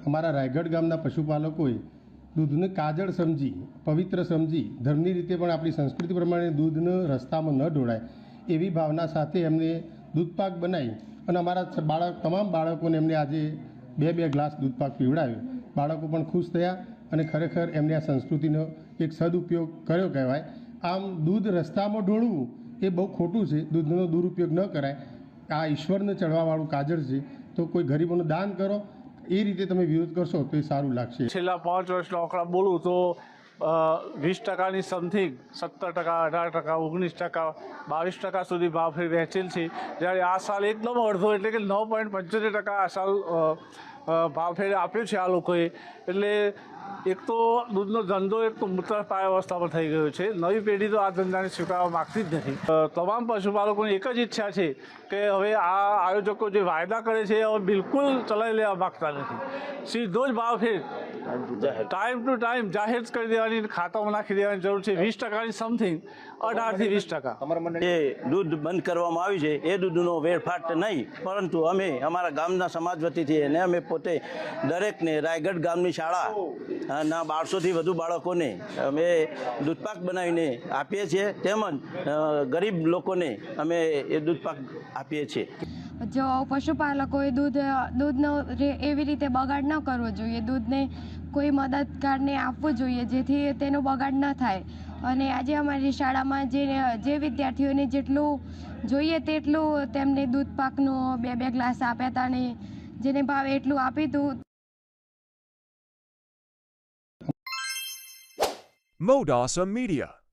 અમારા રાયગઢ ગામના પશુપાલકોએ દૂધને કાજળ સમજી, પવિત્ર સમજી, ધર્મની રીતે પણ આપણી સંસ્કૃતિ પ્રમાણે દૂધને રસ્તામાં ન ઢોળાય એવી ભાવના સાથે એમને દૂધપાક બનાવી અને અમારા તમામ બાળકોને એમને આજે 2 ગ્લાસ દૂધપાક પીવડાવ્યો. બાળકો પણ ખુશ થયા અને ખરેખર એમને આ સંસ્કૃતિનો એક સદુપયોગ કર્યો કહેવાય. આમ દૂધ રસ્તામાં ઢોળવું એ બહુ ખોટું છે. દૂધનો દુરુપયોગ ન કરાય. આ ઈશ્વરને ચડવાવાળું કાજળ છે, તો કોઈ ગરીબોનું દાન કરો. એ રીતે તમે વિરોધ કરશો તો એ સારું લાગશે. છેલ્લા 5 વર્ષનો આંકડા બોલું તો 20% સમથિંગ 17%, 18%, 19%, 22% સુધી ભાવફેર વહેંચેલ છે. જ્યારે આ સાલ એકદમ અડધો એટલે કે 9.75% આ સાલ ભાવફેર આપ્યો છે આ લોકોએ. એટલે એક તો દૂધનો ધંધો એક તો મૃતપ્રાય અવસ્થામાં થઈ ગયો છે. નવી પેઢી તો આ ધંધાને સ્વીકારવા માગતી જ નથી. તમામ પશુપાલકોની એક જ ઈચ્છા છે કે હવે આ આયોજકો જે વાયદા કરે છે હવે બિલકુલ ચલાવી લેવા માગતા નથી. સીધો જ ભાવફેર ટાઈમ ટુ ટાઈમ જાહેર કરી દેવાની, ખાતામાં નાખી દેવાની જરૂર છે. 20%ની સમથિંગ 18 થી 20%. જે દૂધ બંધ કરવામાં આવ્યું છે એ દૂધનો વેડફાટ નહીં, પરંતુ અમે અમારા ગામના સમાજ વતીથી અને અમે પોતે દરેકને રાયગઢ ગામની શાળાના 1200થી વધુ બાળકોને અમે દૂધપાક બનાવીને આપીએ છીએ. તેમજ ગરીબ લોકોને અમે એ દૂધપાક આપીએ છીએ. જો પશુપાલકોએ દૂધનો એવી રીતે બગાડ ન કરવો જોઈએ. દૂધને કોઈ મદદગારને આપવું જોઈએ જેથી તેનો બગાડ ન થાય. અને આજે અમારી શાળામાં જે વિદ્યાર્થીઓને જેટલું જોઈએ તેટલું તેમને દૂધપાકનું 2 ગ્લાસ આપ્યા હતા અને જેને ભાવે એટલું આપ્યું હતું. Modasa Media.